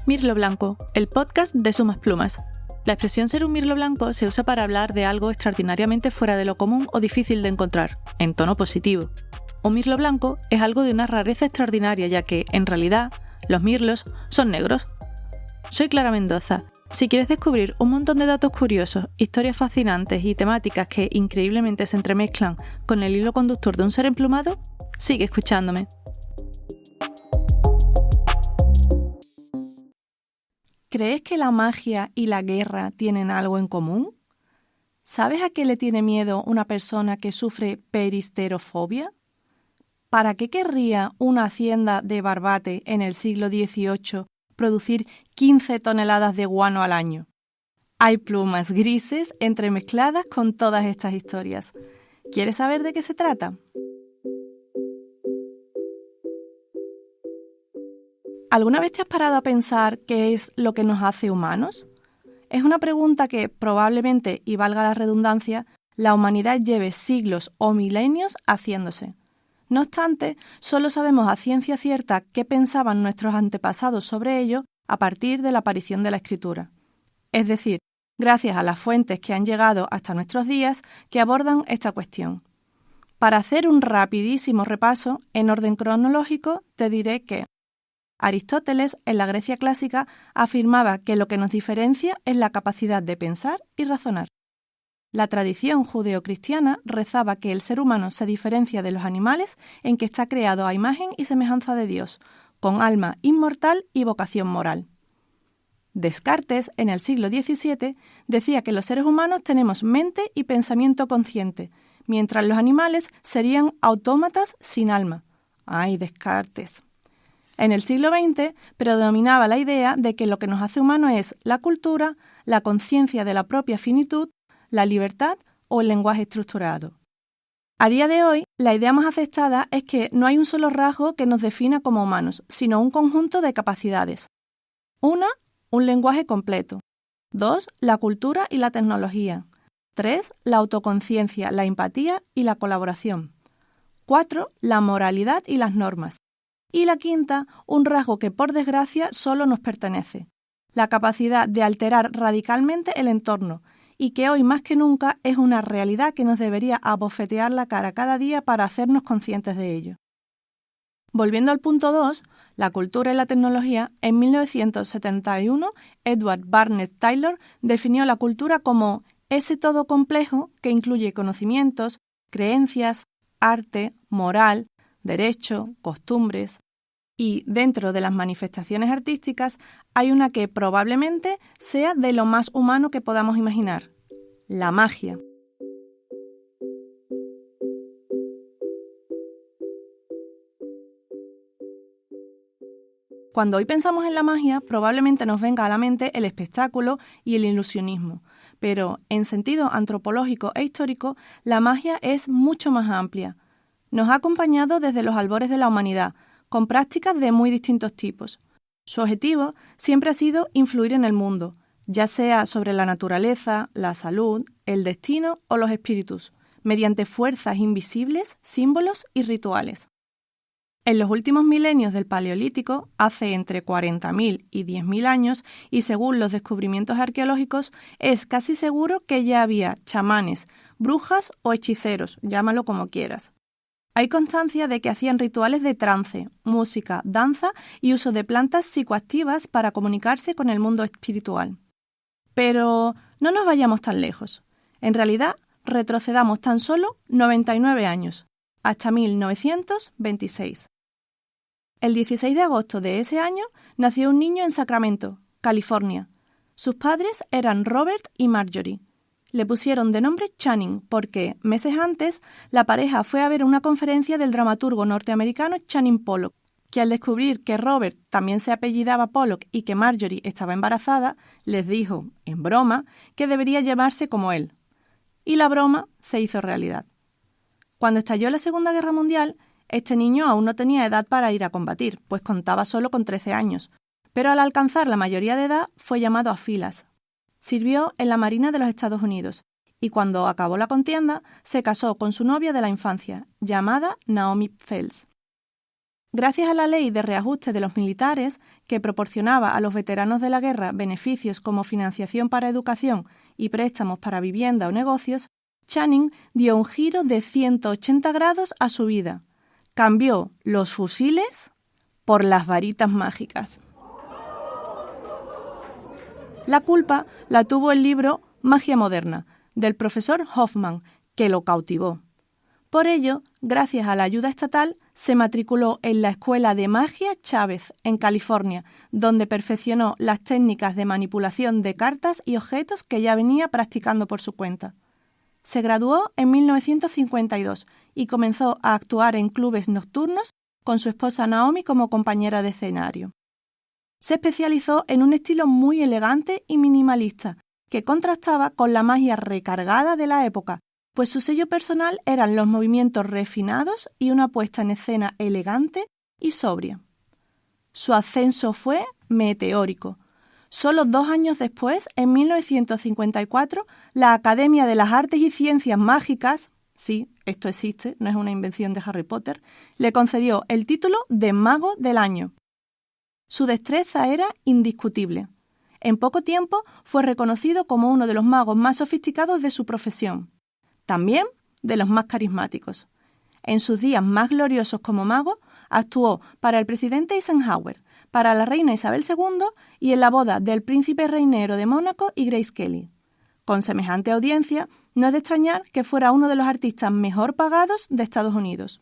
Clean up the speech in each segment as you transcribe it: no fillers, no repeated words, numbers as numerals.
Mirlo Blanco, el podcast de Sumas Plumas. La expresión ser un mirlo blanco se usa para hablar de algo extraordinariamente fuera de lo común o difícil de encontrar, en tono positivo. Un mirlo blanco es algo de una rareza extraordinaria, ya que, en realidad, los mirlos son negros. Soy Clara Mendoza. Si quieres descubrir un montón de datos curiosos, historias fascinantes y temáticas que increíblemente se entremezclan con el hilo conductor de un ser emplumado, sigue escuchándome. ¿Crees que la magia y la guerra tienen algo en común? ¿Sabes a qué le tiene miedo una persona que sufre peristerofobia? ¿Para qué querría una hacienda de Barbate en el siglo XVIII producir 15 toneladas de guano al año? Hay plumas grises entremezcladas con todas estas historias. ¿Quieres saber de qué se trata? ¿Alguna vez te has parado a pensar qué es lo que nos hace humanos? Es una pregunta que probablemente, y valga la redundancia, la humanidad lleve siglos o milenios haciéndose. No obstante, solo sabemos a ciencia cierta qué pensaban nuestros antepasados sobre ello a partir de la aparición de la escritura. Es decir, gracias a las fuentes que han llegado hasta nuestros días que abordan esta cuestión. Para hacer un rapidísimo repaso, en orden cronológico, te diré que Aristóteles, en la Grecia clásica, afirmaba que lo que nos diferencia es la capacidad de pensar y razonar. La tradición judeocristiana rezaba que el ser humano se diferencia de los animales en que está creado a imagen y semejanza de Dios, con alma inmortal y vocación moral. Descartes, en el siglo XVII, decía que los seres humanos tenemos mente y pensamiento consciente, mientras los animales serían autómatas sin alma. ¡Ay, Descartes! En el siglo XX predominaba la idea de que lo que nos hace humanos es la cultura, la conciencia de la propia finitud, la libertad o el lenguaje estructurado. A día de hoy, la idea más aceptada es que no hay un solo rasgo que nos defina como humanos, sino un conjunto de capacidades. 1. Un lenguaje completo. 2. La cultura y la tecnología. 3. La autoconciencia, la empatía y la colaboración. 4. La moralidad y las normas. Y la quinta, un rasgo que por desgracia solo nos pertenece, la capacidad de alterar radicalmente el entorno, y que hoy más que nunca es una realidad que nos debería abofetear la cara cada día para hacernos conscientes de ello. Volviendo al punto 2, la cultura y la tecnología, en 1971 Edward Barnett Taylor definió la cultura como ese todo complejo que incluye conocimientos, creencias, arte, moral, derecho, costumbres. Y dentro de las manifestaciones artísticas hay una que probablemente sea de lo más humano que podamos imaginar: la magia. Cuando hoy pensamos en la magia, probablemente nos venga a la mente el espectáculo y el ilusionismo, pero en sentido antropológico e histórico, la magia es mucho más amplia. Nos ha acompañado desde los albores de la humanidad, con prácticas de muy distintos tipos. Su objetivo siempre ha sido influir en el mundo, ya sea sobre la naturaleza, la salud, el destino o los espíritus, mediante fuerzas invisibles, símbolos y rituales. En los últimos milenios del Paleolítico, hace entre 40.000 y 10.000 años, y según los descubrimientos arqueológicos, es casi seguro que ya había chamanes, brujas o hechiceros, llámalo como quieras. Hay constancia de que hacían rituales de trance, música, danza y uso de plantas psicoactivas para comunicarse con el mundo espiritual. Pero no nos vayamos tan lejos. En realidad, retrocedamos tan solo 99 años, hasta 1926. El 16 de agosto de ese año nació un niño en Sacramento, California. Sus padres eran Robert y Marjorie. Le pusieron de nombre Channing porque, meses antes, la pareja fue a ver una conferencia del dramaturgo norteamericano Channing Pollock, que al descubrir que Robert también se apellidaba Pollock y que Marjorie estaba embarazada, les dijo, en broma, que debería llamarse como él. Y la broma se hizo realidad. Cuando estalló la Segunda Guerra Mundial, este niño aún no tenía edad para ir a combatir, pues contaba solo con 13 años, pero al alcanzar la mayoría de edad fue llamado a filas. Sirvió en la Marina de los Estados Unidos y cuando acabó la contienda se casó con su novia de la infancia, llamada Naomi Fels. Gracias a la ley de reajuste de los militares, que proporcionaba a los veteranos de la guerra beneficios como financiación para educación y préstamos para vivienda o negocios, Channing dio un giro de 180 grados a su vida. Cambió los fusiles por las varitas mágicas. La culpa la tuvo el libro Magia Moderna, del profesor Hoffman, que lo cautivó. Por ello, gracias a la ayuda estatal, se matriculó en la Escuela de Magia Chávez, en California, donde perfeccionó las técnicas de manipulación de cartas y objetos que ya venía practicando por su cuenta. Se graduó en 1952 y comenzó a actuar en clubes nocturnos con su esposa Naomi como compañera de escenario. Se especializó en un estilo muy elegante y minimalista, que contrastaba con la magia recargada de la época, pues su sello personal eran los movimientos refinados y una puesta en escena elegante y sobria. Su ascenso fue meteórico. Solo 2 años después, en 1954, la Academia de las Artes y Ciencias Mágicas, sí, esto existe, no es una invención de Harry Potter, le concedió el título de Mago del Año. Su destreza era indiscutible. En poco tiempo fue reconocido como uno de los magos más sofisticados de su profesión. También de los más carismáticos. En sus días más gloriosos como mago, actuó para el presidente Eisenhower, para la reina Isabel II y en la boda del príncipe reinero de Mónaco y Grace Kelly. Con semejante audiencia, no es de extrañar que fuera uno de los artistas mejor pagados de Estados Unidos.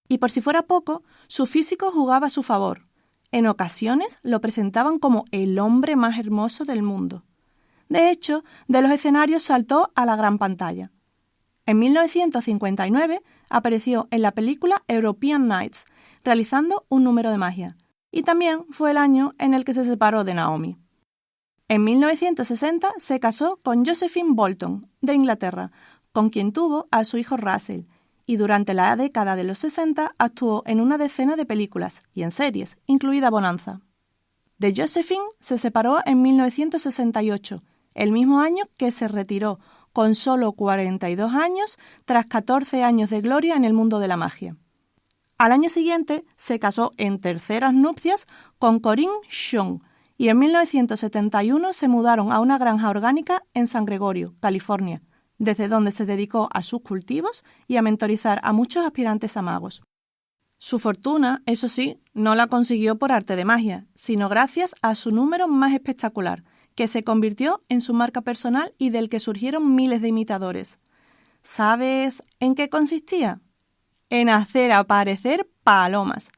Y por si fuera poco, su físico jugaba a su favor. En ocasiones lo presentaban como el hombre más hermoso del mundo. De hecho, de los escenarios saltó a la gran pantalla. En 1959 apareció en la película European Nights, realizando un número de magia, y también fue el año en el que se separó de Naomi. En 1960 se casó con Josephine Bolton, de Inglaterra, con quien tuvo a su hijo Russell, y durante la década de los 60 actuó en una decena de películas y en series, incluida Bonanza. De Josephine se separó en 1968, el mismo año que se retiró, con solo 42 años, tras 14 años de gloria en el mundo de la magia. Al año siguiente se casó en terceras nupcias con Corinne Xiong y en 1971 se mudaron a una granja orgánica en San Gregorio, California, desde donde se dedicó a sus cultivos y a mentorizar a muchos aspirantes a magos. Su fortuna, eso sí, no la consiguió por arte de magia, sino gracias a su número más espectacular, que se convirtió en su marca personal y del que surgieron miles de imitadores. ¿Sabes en qué consistía? En hacer aparecer palomas,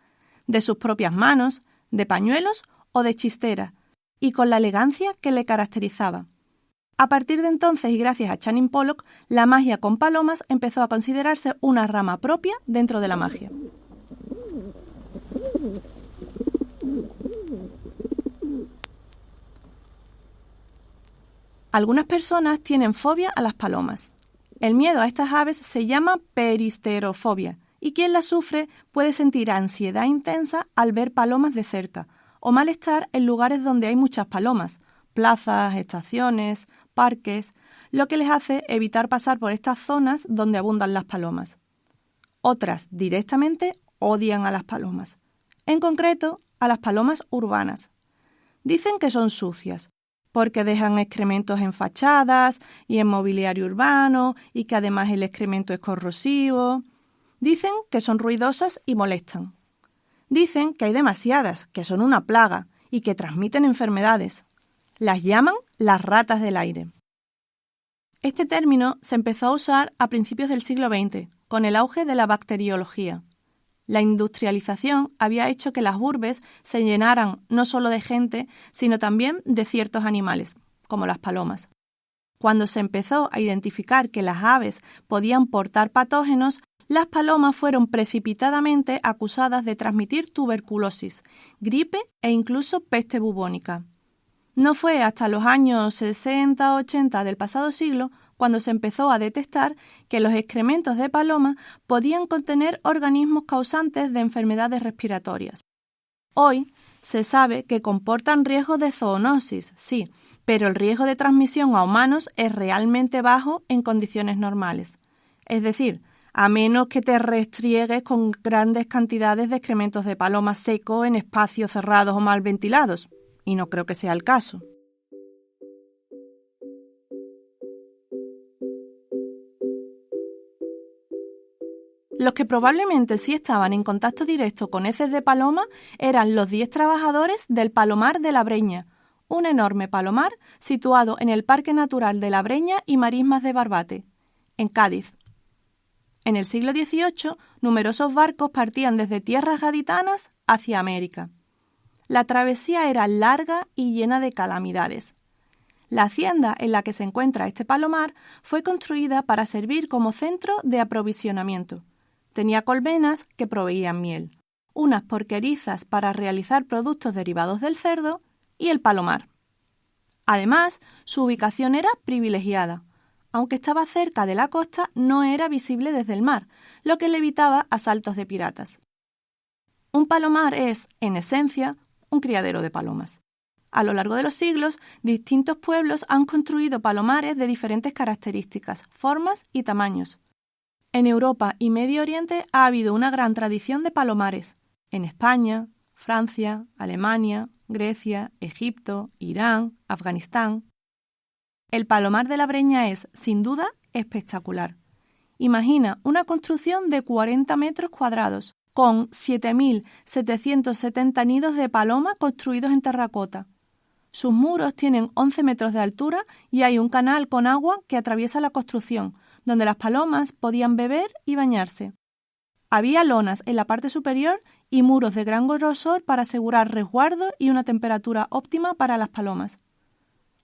de sus propias manos, de pañuelos o de chistera, y con la elegancia que le caracterizaba. A partir de entonces, y gracias a Channing Pollock, la magia con palomas empezó a considerarse una rama propia dentro de la magia. Algunas personas tienen fobia a las palomas. El miedo a estas aves se llama peristerofobia, y quien la sufre puede sentir ansiedad intensa al ver palomas de cerca, o malestar en lugares donde hay muchas palomas, plazas, estaciones, parques, lo que les hace evitar pasar por estas zonas donde abundan las palomas. Otras directamente odian a las palomas, en concreto a las palomas urbanas. Dicen que son sucias, porque dejan excrementos en fachadas y en mobiliario urbano y que además el excremento es corrosivo. Dicen que son ruidosas y molestan. Dicen que hay demasiadas, que son una plaga y que transmiten enfermedades. Las llaman las ratas del aire. Este término se empezó a usar a principios del siglo XX, con el auge de la bacteriología. La industrialización había hecho que las urbes se llenaran no solo de gente, sino también de ciertos animales, como las palomas. Cuando se empezó a identificar que las aves podían portar patógenos, las palomas fueron precipitadamente acusadas de transmitir tuberculosis, gripe e incluso peste bubónica. No fue hasta los años 60-80 del pasado siglo cuando se empezó a detectar que los excrementos de paloma podían contener organismos causantes de enfermedades respiratorias. Hoy se sabe que comportan riesgo de zoonosis, sí, pero el riesgo de transmisión a humanos es realmente bajo en condiciones normales. Es decir, a menos que te restriegues con grandes cantidades de excrementos de paloma secos en espacios cerrados o mal ventilados, y no creo que sea el caso. Los que probablemente sí estaban en contacto directo con heces de paloma eran los 10 trabajadores del Palomar de la Breña, un enorme palomar situado en el Parque Natural de la Breña y Marismas de Barbate, en Cádiz. En el siglo XVIII, numerosos barcos partían desde tierras gaditanas hacia América. La travesía era larga y llena de calamidades. La hacienda en la que se encuentra este palomar fue construida para servir como centro de aprovisionamiento. Tenía colmenas que proveían miel, unas porquerizas para realizar productos derivados del cerdo y el palomar. Además, su ubicación era privilegiada. Aunque estaba cerca de la costa, no era visible desde el mar, lo que le evitaba asaltos de piratas. Un palomar es, en esencia, un criadero de palomas. A lo largo de los siglos, distintos pueblos han construido palomares de diferentes características, formas y tamaños. En Europa y Medio Oriente ha habido una gran tradición de palomares. En España, Francia, Alemania, Grecia, Egipto, Irán, Afganistán. El Palomar de la Breña es, sin duda, espectacular. Imagina una construcción de 40 metros cuadrados, con 7.770 nidos de paloma construidos en terracota. Sus muros tienen 11 metros de altura y hay un canal con agua que atraviesa la construcción, donde las palomas podían beber y bañarse. Había lonas en la parte superior y muros de gran grosor para asegurar resguardo y una temperatura óptima para las palomas.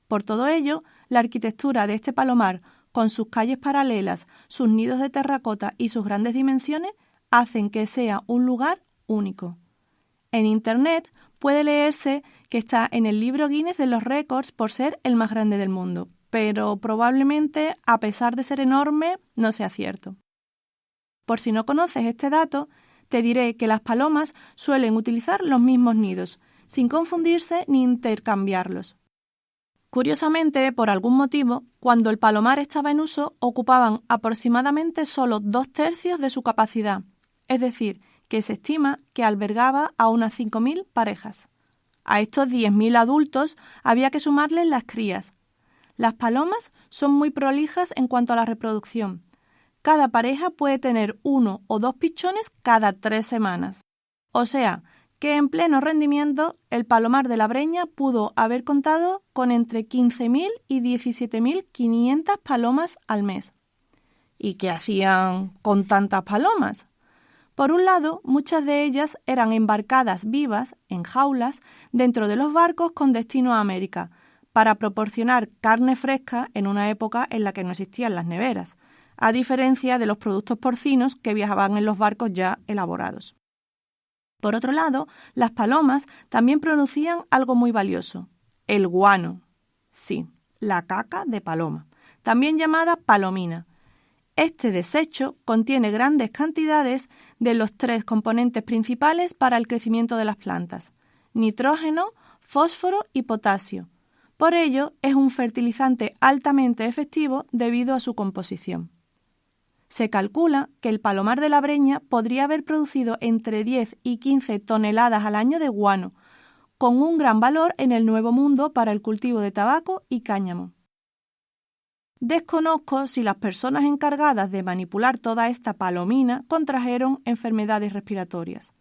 Por todo ello, la arquitectura de este palomar, con sus calles paralelas, sus nidos de terracota y sus grandes dimensiones, hacen que sea un lugar único. En Internet puede leerse que está en el libro Guinness de los récords por ser el más grande del mundo, pero probablemente, a pesar de ser enorme, no sea cierto. Por si no conoces este dato, te diré que las palomas suelen utilizar los mismos nidos, sin confundirse ni intercambiarlos. Curiosamente, por algún motivo, cuando el palomar estaba en uso, ocupaban aproximadamente solo 2/3 de su capacidad, es decir, que se estima que albergaba a unas 5.000 parejas. A estos 10.000 adultos había que sumarles las crías. Las palomas son muy prolijas en cuanto a la reproducción. Cada pareja puede tener 1 o 2 pichones cada 3 semanas. O sea, que en pleno rendimiento el Palomar de la Breña pudo haber contado con entre 15.000 y 17.500 palomas al mes. ¿Y qué hacían con tantas palomas? Por un lado, muchas de ellas eran embarcadas vivas, en jaulas, dentro de los barcos con destino a América, para proporcionar carne fresca en una época en la que no existían las neveras, a diferencia de los productos porcinos que viajaban en los barcos ya elaborados. Por otro lado, las palomas también producían algo muy valioso, el guano. Sí, la caca de paloma, también llamada palomina. Este desecho contiene grandes cantidades de los 3 componentes principales para el crecimiento de las plantas: nitrógeno, fósforo y potasio. Por ello, es un fertilizante altamente efectivo debido a su composición. Se calcula que el Palomar de la Breña podría haber producido entre 10 y 15 toneladas al año de guano, con un gran valor en el Nuevo Mundo para el cultivo de tabaco y cáñamo. Desconozco si las personas encargadas de manipular toda esta palomina contrajeron enfermedades respiratorias.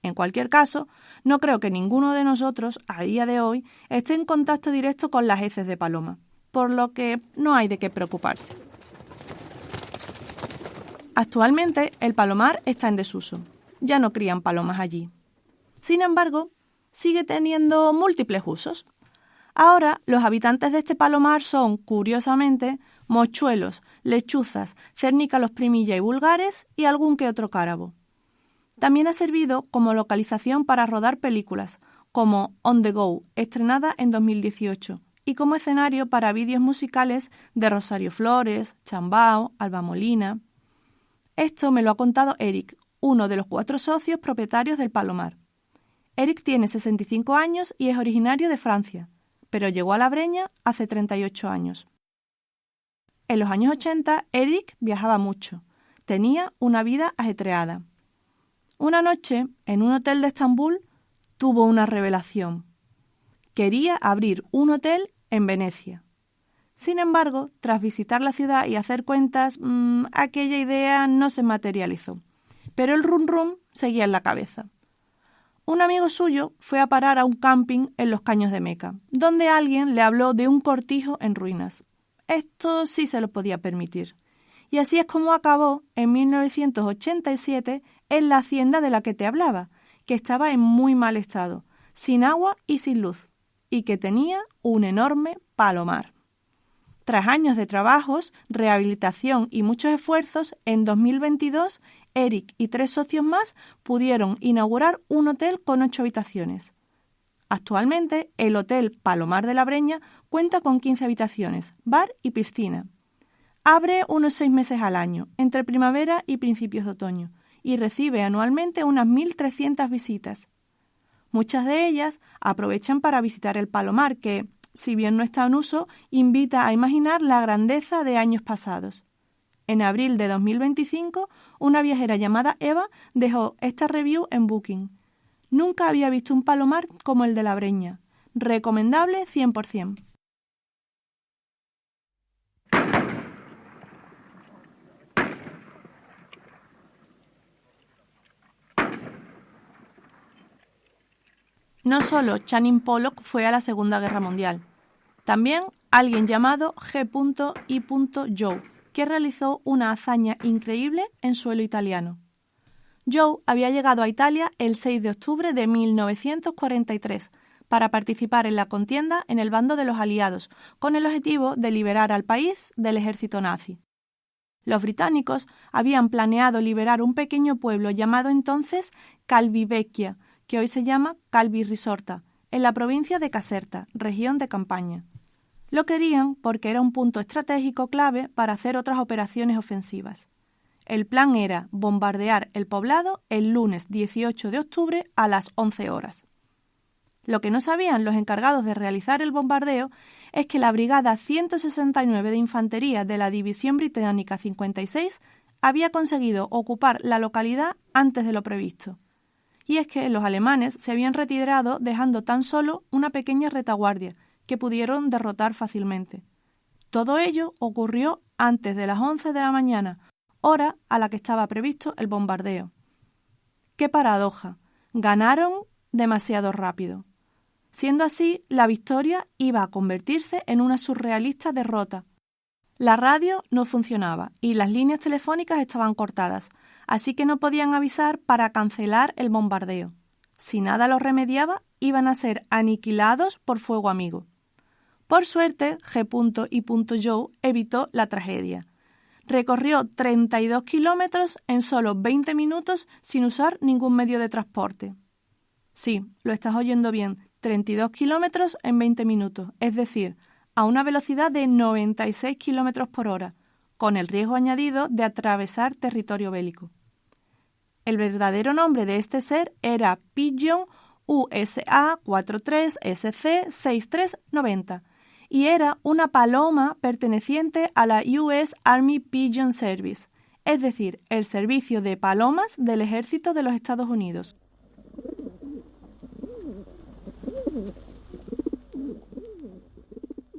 En cualquier caso, no creo que ninguno de nosotros, a día de hoy, esté en contacto directo con las heces de paloma, por lo que no hay de qué preocuparse. Actualmente, el palomar está en desuso. Ya no crían palomas allí. Sin embargo, sigue teniendo múltiples usos. Ahora, los habitantes de este palomar son, curiosamente, mochuelos, lechuzas, cernícalos primilla y vulgares y algún que otro cárabo. También ha servido como localización para rodar películas, como On the Go, estrenada en 2018, y como escenario para vídeos musicales de Rosario Flores, Chambao, Alba Molina. Esto me lo ha contado Eric, uno de los 4 socios propietarios del palomar. Eric tiene 65 años y es originario de Francia, pero llegó a La Breña hace 38 años. En los años 80, Eric viajaba mucho. tenía una vida ajetreada. Una noche, en un hotel de Estambul, tuvo una revelación. Quería abrir un hotel en Venecia. Sin embargo, tras visitar la ciudad y hacer cuentas, aquella idea no se materializó. Pero el rum rum seguía en la cabeza. Un amigo suyo fue a parar a un camping en los Caños de Meca, donde alguien le habló de un cortijo en ruinas. Esto sí se lo podía permitir. Y así es como acabó en 1987 en la hacienda de la que te hablaba, que estaba en muy mal estado, sin agua y sin luz, y que tenía un enorme palomar. Tras años de trabajos, rehabilitación y muchos esfuerzos, en 2022, Eric y 3 socios más pudieron inaugurar un hotel con 8 habitaciones. Actualmente, el Hotel Palomar de la Breña cuenta con 15 habitaciones, bar y piscina. Abre unos 6 meses al año, entre primavera y principios de otoño, y recibe anualmente unas 1.300 visitas. Muchas de ellas aprovechan para visitar el Palomar, que, si bien no está en uso, invita a imaginar la grandeza de años pasados. En abril de 2025, una viajera llamada Eva dejó esta review en Booking. Nunca había visto un palomar como el de la Breña. Recomendable 100%. No solo Channing Pollock fue a la Segunda Guerra Mundial, también alguien llamado G.I. Joe, que realizó una hazaña increíble en suelo italiano. Joe había llegado a Italia el 6 de octubre de 1943 para participar en la contienda en el bando de los aliados, con el objetivo de liberar al país del ejército nazi. Los británicos habían planeado liberar un pequeño pueblo llamado entonces Calvivecchia, que hoy se llama Calvi Risorta, en la provincia de Caserta, región de Campania. Lo querían porque era un punto estratégico clave para hacer otras operaciones ofensivas. El plan era bombardear el poblado el lunes 18 de octubre a las 11 horas. Lo que no sabían los encargados de realizar el bombardeo es que la Brigada 169 de Infantería de la División Británica 56 había conseguido ocupar la localidad antes de lo previsto. Y es que los alemanes se habían retirado dejando tan solo una pequeña retaguardia que pudieron derrotar fácilmente. Todo ello ocurrió antes de las 11 de la mañana, hora a la que estaba previsto el bombardeo. ¡Qué paradoja! Ganaron demasiado rápido. Siendo así, la victoria iba a convertirse en una surrealista derrota. La radio no funcionaba y las líneas telefónicas estaban cortadas, así que no podían avisar para cancelar el bombardeo. Si nada lo remediaba, iban a ser aniquilados por fuego amigo. Por suerte, G. Joe evitó la tragedia. Recorrió 32 kilómetros en solo 20 minutos sin usar ningún medio de transporte. Sí, lo estás oyendo bien, 32 kilómetros en 20 minutos, es decir, a una velocidad de 96 kilómetros por hora, con el riesgo añadido de atravesar territorio bélico. El verdadero nombre de este ser era Pigeon USA 43SC 6390 y era una paloma perteneciente a la US Army Pigeon Service, es decir, el servicio de palomas del ejército de los Estados Unidos.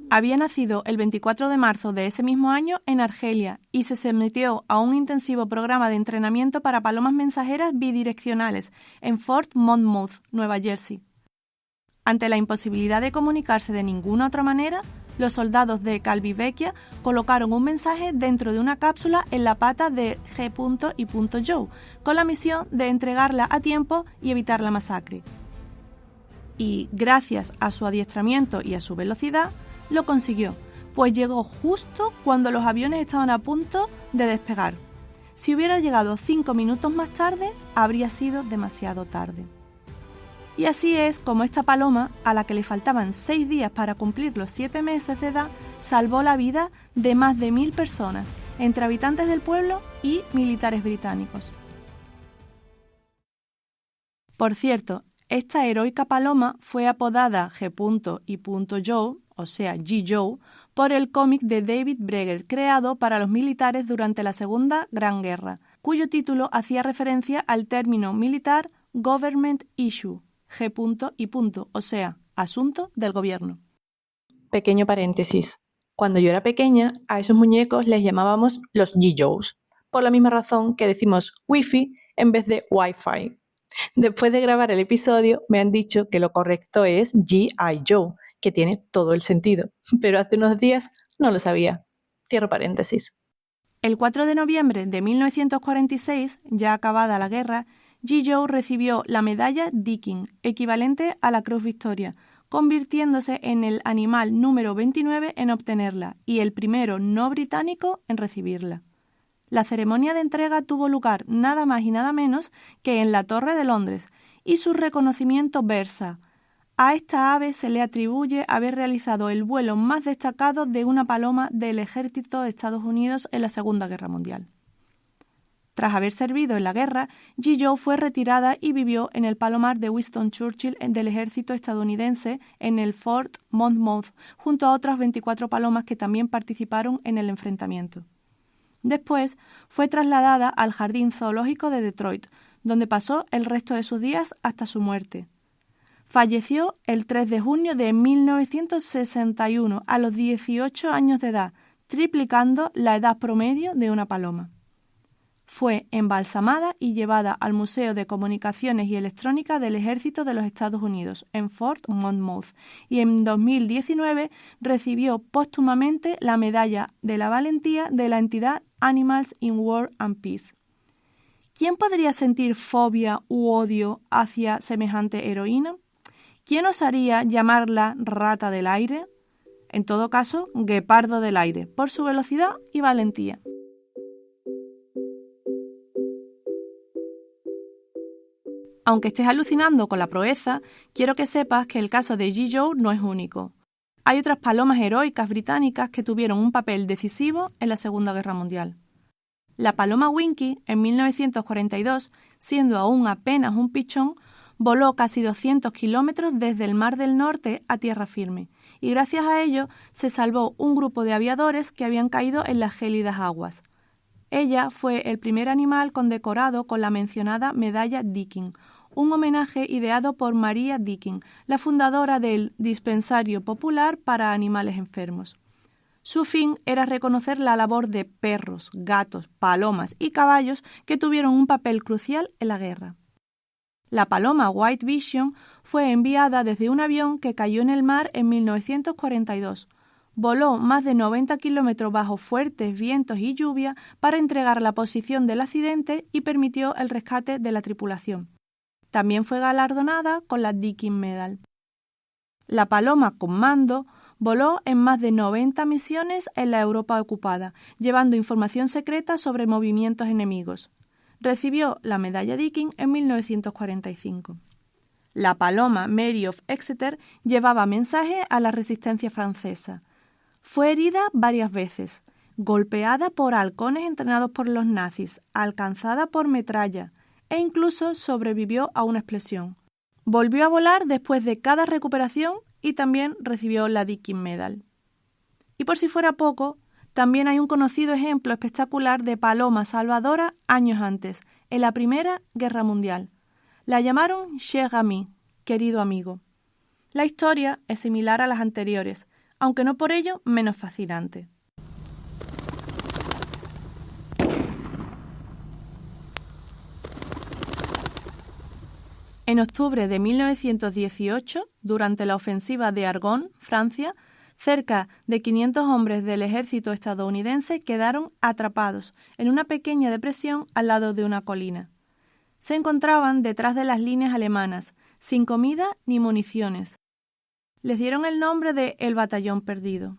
Había nacido el 24 de marzo de ese mismo año en Argelia y se sometió a un intensivo programa de entrenamiento para palomas mensajeras bidireccionales en Fort Monmouth, Nueva Jersey. Ante la imposibilidad de comunicarse de ninguna otra manera, los soldados de Calvivecchia colocaron un mensaje dentro de una cápsula en la pata de G. Joe, con la misión de entregarla a tiempo y evitar la masacre. Y, gracias a su adiestramiento y a su velocidad, lo consiguió, pues llegó justo cuando los aviones estaban a punto de despegar. Si hubiera llegado 5 minutos más tarde, habría sido demasiado tarde. Y así es como esta paloma, a la que le faltaban 6 días para cumplir los 7 meses de edad, salvó la vida de más de 1.000 personas, entre habitantes del pueblo y militares británicos. Por cierto, esta heroica paloma fue apodada G. Joe, o sea G. Joe, por el cómic de David Breger, creado para los militares durante la Segunda Gran Guerra, cuyo título hacía referencia al término militar Government Issue, G.I., o sea, asunto del gobierno. Pequeño paréntesis. Cuando yo era pequeña, a esos muñecos les llamábamos los G.I. por la misma razón que decimos Wi-Fi en vez de Wi-Fi. Después de grabar el episodio, me han dicho que lo correcto es G.I. Joe, que tiene todo el sentido, pero hace unos días no lo sabía. Cierro paréntesis. El 4 de noviembre de 1946, ya acabada la guerra, G. Joe recibió la medalla Deakin, equivalente a la Cruz Victoria, convirtiéndose en el animal número 29 en obtenerla y el primero no británico en recibirla. La ceremonia de entrega tuvo lugar nada más y nada menos que en la Torre de Londres, y su reconocimiento versa: a esta ave se le atribuye haber realizado el vuelo más destacado de una paloma del ejército de Estados Unidos en la Segunda Guerra Mundial. Tras haber servido en la guerra, G. Joe fue retirada y vivió en el palomar de Winston Churchill del ejército estadounidense en el Fort Monmouth, junto a otras 24 palomas que también participaron en el enfrentamiento. Después fue trasladada al Jardín Zoológico de Detroit, donde pasó el resto de sus días hasta su muerte. Falleció el 3 de junio de 1961 a los 18 años de edad, triplicando la edad promedio de una paloma. Fue embalsamada y llevada al Museo de Comunicaciones y Electrónica del Ejército de los Estados Unidos, en Fort Monmouth, y en 2019 recibió póstumamente la Medalla de la Valentía de la entidad Animals in War and Peace. ¿Quién podría sentir fobia u odio hacia semejante heroína? ¿Quién osaría llamarla rata del aire? En todo caso, guepardo del aire, por su velocidad y valentía. Aunque estés alucinando con la proeza, quiero que sepas que el caso de G. Joe no es único. Hay otras palomas heroicas británicas que tuvieron un papel decisivo en la Segunda Guerra Mundial. La paloma Winky, en 1942, siendo aún apenas un pichón, voló casi 200 kilómetros desde el Mar del Norte a tierra firme, y gracias a ello se salvó un grupo de aviadores que habían caído en las gélidas aguas. Ella fue el primer animal condecorado con la mencionada medalla Deakin, un homenaje ideado por Maria Deakin, la fundadora del Dispensario Popular para Animales Enfermos. Su fin era reconocer la labor de perros, gatos, palomas y caballos que tuvieron un papel crucial en la guerra. La paloma White Vision fue enviada desde un avión que cayó en el mar en 1942. Voló más de 90 kilómetros bajo fuertes vientos y lluvia para entregar la posición del accidente y permitió el rescate de la tripulación. También fue galardonada con la Deakin Medal. La paloma con mando voló en más de 90 misiones en la Europa ocupada, llevando información secreta sobre movimientos enemigos. Recibió la medalla Deakin en 1945. La paloma Mary of Exeter llevaba mensajes a la resistencia francesa. Fue herida varias veces, golpeada por halcones entrenados por los nazis, alcanzada por metralla e incluso sobrevivió a una explosión. Volvió a volar después de cada recuperación y también recibió la Deakin Medal. Y por si fuera poco, también hay un conocido ejemplo espectacular de paloma salvadora años antes, en la Primera Guerra Mundial. La llamaron Cher Ami, querido amigo. La historia es similar a las anteriores, aunque no por ello menos fascinante. En octubre de 1918, durante la ofensiva de Argonne, Francia, cerca de 500 hombres del ejército estadounidense quedaron atrapados en una pequeña depresión al lado de una colina. Se encontraban detrás de las líneas alemanas, sin comida ni municiones. Les dieron el nombre de el Batallón Perdido.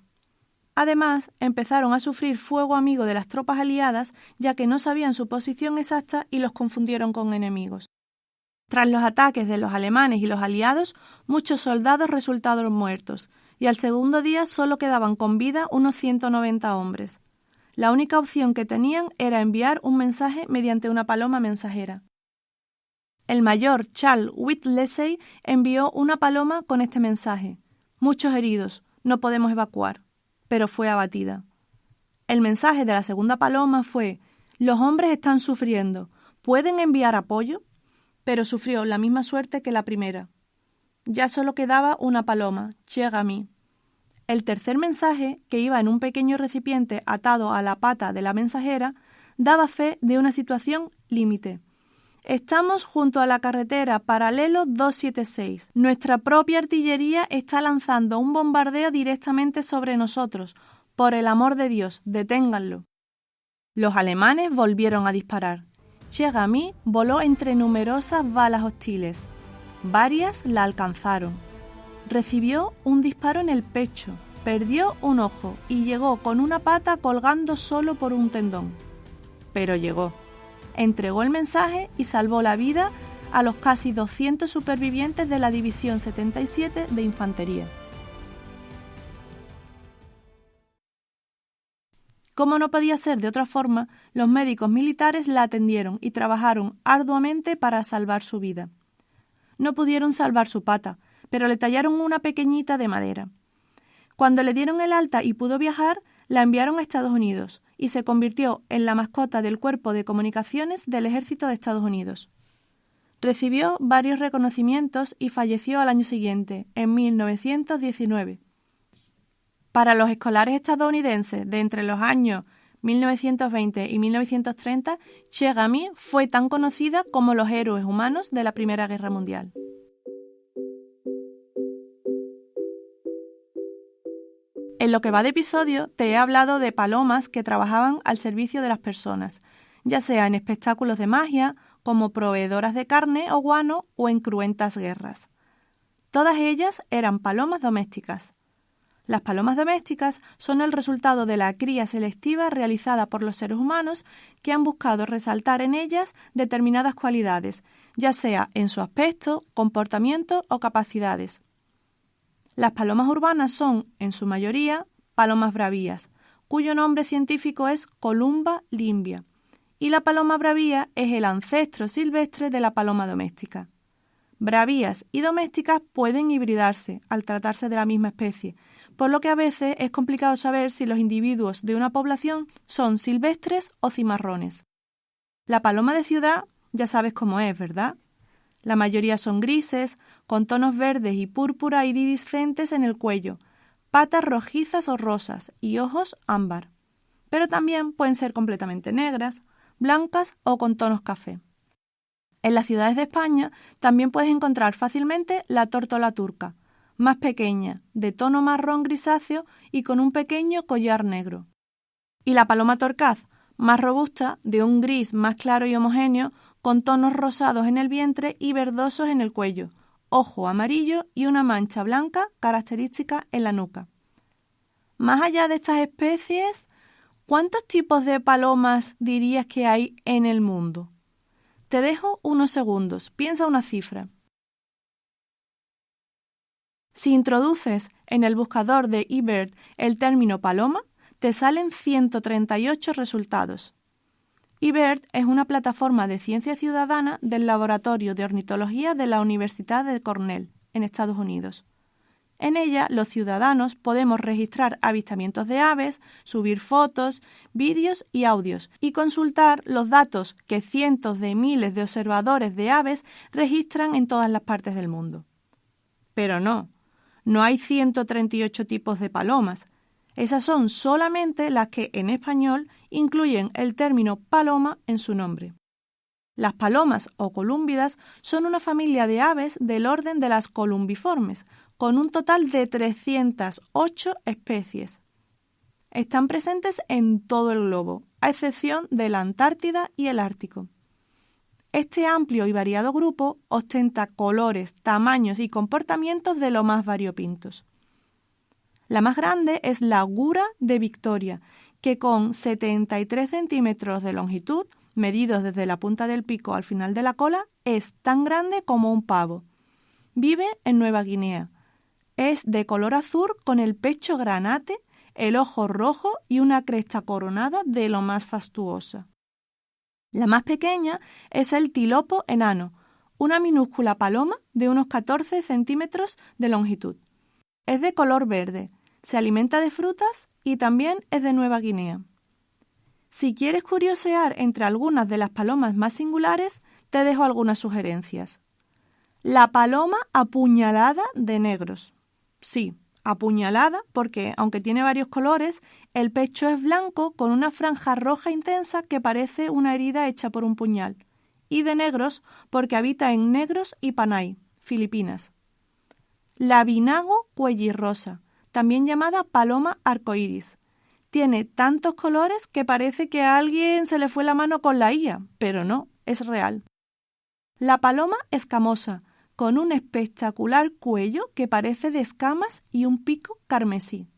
Además, empezaron a sufrir fuego amigo de las tropas aliadas, ya que no sabían su posición exacta y los confundieron con enemigos. Tras los ataques de los alemanes y los aliados, muchos soldados resultaron muertos, y al segundo día solo quedaban con vida unos 190 hombres. La única opción que tenían era enviar un mensaje mediante una paloma mensajera. El mayor Charles Whittlesey envió una paloma con este mensaje: «Muchos heridos, no podemos evacuar». pero fue abatida. El mensaje de la segunda paloma fue: los hombres están sufriendo, ¿pueden enviar apoyo? Pero sufrió la misma suerte que la primera. Ya solo quedaba una paloma, Llega-mi. El tercer mensaje, que iba en un pequeño recipiente atado a la pata de la mensajera, daba fe de una situación límite. Estamos junto a la carretera paralelo 276. Nuestra propia artillería está lanzando un bombardeo directamente sobre nosotros. Por el amor de Dios, deténganlo. Los alemanes volvieron a disparar. Llega-mi voló entre numerosas balas hostiles. Varias la alcanzaron. Recibió un disparo en el pecho, perdió un ojo y llegó con una pata colgando solo por un tendón. Pero llegó. Entregó el mensaje y salvó la vida a los casi 200 supervivientes de la División 77 de Infantería. Como no podía ser de otra forma, los médicos militares la atendieron y trabajaron arduamente para salvar su vida. No pudieron salvar su pata, pero le tallaron una pequeñita de madera. Cuando le dieron el alta y pudo viajar, la enviaron a Estados Unidos y se convirtió en la mascota del Cuerpo de Comunicaciones del Ejército de Estados Unidos. Recibió varios reconocimientos y falleció al año siguiente, en 1919. Para los escolares estadounidenses de entre los años 1920 y 1930, Llega-mi fue tan conocida como los héroes humanos de la Primera Guerra Mundial. En lo que va de episodio te he hablado de palomas que trabajaban al servicio de las personas, ya sea en espectáculos de magia, como proveedoras de carne o guano o en cruentas guerras. Todas ellas eran palomas domésticas. Las palomas domésticas son el resultado de la cría selectiva realizada por los seres humanos que han buscado resaltar en ellas determinadas cualidades, ya sea en su aspecto, comportamiento o capacidades. Las palomas urbanas son, en su mayoría, palomas bravías, cuyo nombre científico es Columba limbia, y la paloma bravía es el ancestro silvestre de la paloma doméstica. Bravías y domésticas pueden hibridarse al tratarse de la misma especie, por lo que a veces es complicado saber si los individuos de una población son silvestres o cimarrones. La paloma de ciudad ya sabes cómo es, ¿verdad? La mayoría son grises, con tonos verdes y púrpura iridiscentes en el cuello, patas rojizas o rosas y ojos ámbar. Pero también pueden ser completamente negras, blancas o con tonos café. En las ciudades de España también puedes encontrar fácilmente la tórtola turca, más pequeña, de tono marrón grisáceo y con un pequeño collar negro. Y la paloma torcaz, más robusta, de un gris más claro y homogéneo, con tonos rosados en el vientre y verdosos en el cuello, ojo amarillo y una mancha blanca característica en la nuca. Más allá de estas especies, ¿cuántos tipos de palomas dirías que hay en el mundo? Te dejo unos segundos, piensa una cifra. Si introduces en el buscador de eBird el término paloma, te salen 138 resultados. eBird es una plataforma de ciencia ciudadana del Laboratorio de Ornitología de la Universidad de Cornell, en Estados Unidos. En ella, los ciudadanos podemos registrar avistamientos de aves, subir fotos, vídeos y audios y consultar los datos que cientos de miles de observadores de aves registran en todas las partes del mundo. Pero no hay 138 tipos de palomas. Esas son solamente las que en español incluyen el término paloma en su nombre. Las palomas o colúmbidas son una familia de aves del orden de las columbiformes, con un total de 308 especies. Están presentes en todo el globo, a excepción de la Antártida y el Ártico. Este amplio y variado grupo ostenta colores, tamaños y comportamientos de lo más variopintos. La más grande es la gura de Victoria, que con 73 centímetros de longitud, medidos desde la punta del pico al final de la cola, es tan grande como un pavo. Vive en Nueva Guinea. Es de color azul con el pecho granate, el ojo rojo y una cresta coronada de lo más fastuosa. La más pequeña es el tilopo enano, una minúscula paloma de unos 14 centímetros de longitud. Es de color verde, se alimenta de frutas y también es de Nueva Guinea. Si quieres curiosear entre algunas de las palomas más singulares, te dejo algunas sugerencias. La paloma apuñalada de negros. Sí, apuñalada porque, aunque tiene varios colores, el pecho es blanco con una franja roja intensa que parece una herida hecha por un puñal. Y de negros porque habita en Negros y Panay, Filipinas. La binago cuellirrosa, también llamada paloma arcoíris. Tiene tantos colores que parece que a alguien se le fue la mano con la IA, pero no, es real. La paloma escamosa, con un espectacular cuello que parece de escamas y un pico carmesí.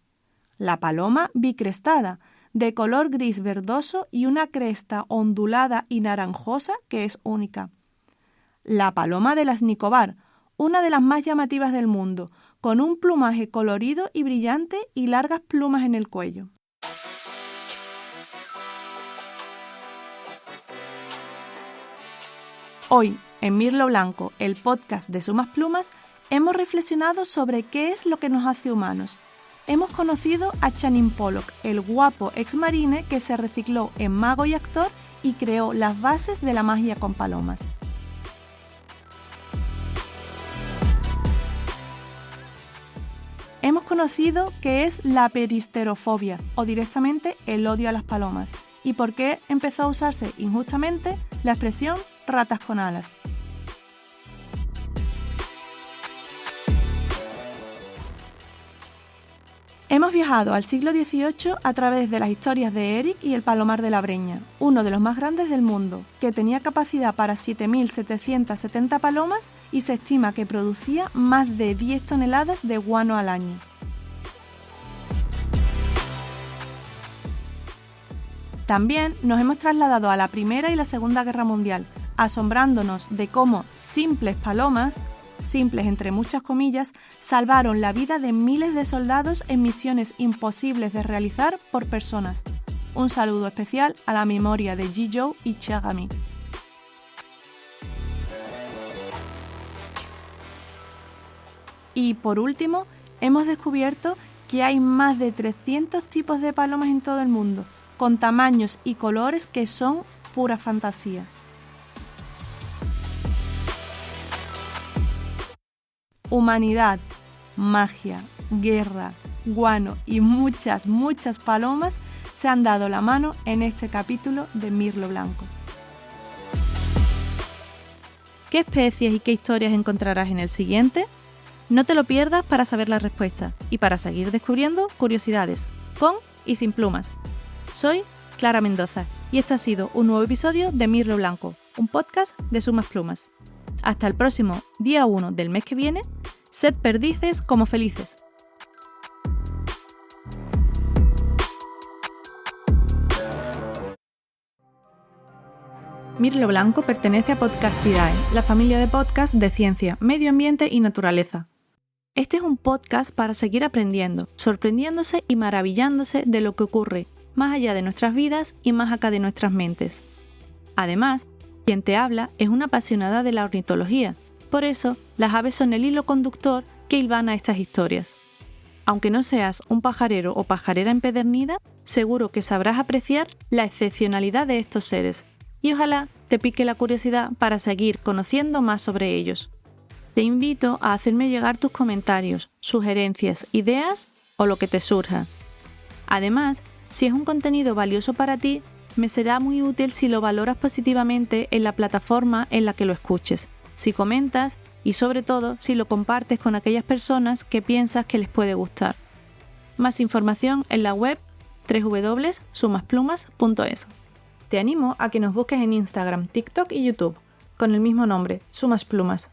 La paloma bicrestada, de color gris verdoso y una cresta ondulada y naranjosa que es única. La paloma de las Nicobar, una de las más llamativas del mundo, con un plumaje colorido y brillante y largas plumas en el cuello. Hoy, en Mirlo Blanco, el podcast de Sumas Plumas, hemos reflexionado sobre qué es lo que nos hace humanos. Hemos conocido a Channing Pollock, el guapo ex-marine que se recicló en mago y actor y creó las bases de la magia con palomas. Hemos conocido qué es la peristerofobia, o directamente el odio a las palomas, y por qué empezó a usarse injustamente la expresión ratas con alas. Hemos viajado al siglo XVIII a través de las historias de Eric y el palomar de la Breña, uno de los más grandes del mundo, que tenía capacidad para 7.770 palomas y se estima que producía más de 10 toneladas de guano al año. También nos hemos trasladado a la Primera y la Segunda Guerra Mundial, asombrándonos de cómo simples palomas, simples entre muchas comillas, salvaron la vida de miles de soldados en misiones imposibles de realizar por personas. Un saludo especial a la memoria de Ji-Joe y Chagami. Y por último, hemos descubierto que hay más de 300 tipos de palomas en todo el mundo, con tamaños y colores que son pura fantasía. Humanidad, magia, guerra, guano y muchas palomas se han dado la mano en este capítulo de Mirlo Blanco. ¿Qué especies y qué historias encontrarás en el siguiente? No te lo pierdas para saber la respuesta y para seguir descubriendo curiosidades, con y sin plumas. Soy Clara Mendoza y esto ha sido un nuevo episodio de Mirlo Blanco, un podcast de Sumas Plumas. Hasta el próximo día 1 del mes que viene, sed perdices como felices. Mirlo Blanco pertenece a Podcastidae, la familia de podcasts de ciencia, medio ambiente y naturaleza. Este es un podcast para seguir aprendiendo, sorprendiéndose y maravillándose de lo que ocurre más allá de nuestras vidas y más acá de nuestras mentes. Además, quien te habla es una apasionada de la ornitología, por eso las aves son el hilo conductor que hilvana estas historias. Aunque no seas un pajarero o pajarera empedernida, seguro que sabrás apreciar la excepcionalidad de estos seres y ojalá te pique la curiosidad para seguir conociendo más sobre ellos. Te invito a hacerme llegar tus comentarios, sugerencias, ideas o lo que te surja. Además, si es un contenido valioso para ti, me será muy útil si lo valoras positivamente en la plataforma en la que lo escuches, si comentas y sobre todo si lo compartes con aquellas personas que piensas que les puede gustar. Más información en la web www.sumasplumas.es. Te animo a que nos busques en Instagram, TikTok y YouTube con el mismo nombre, Sumas Plumas.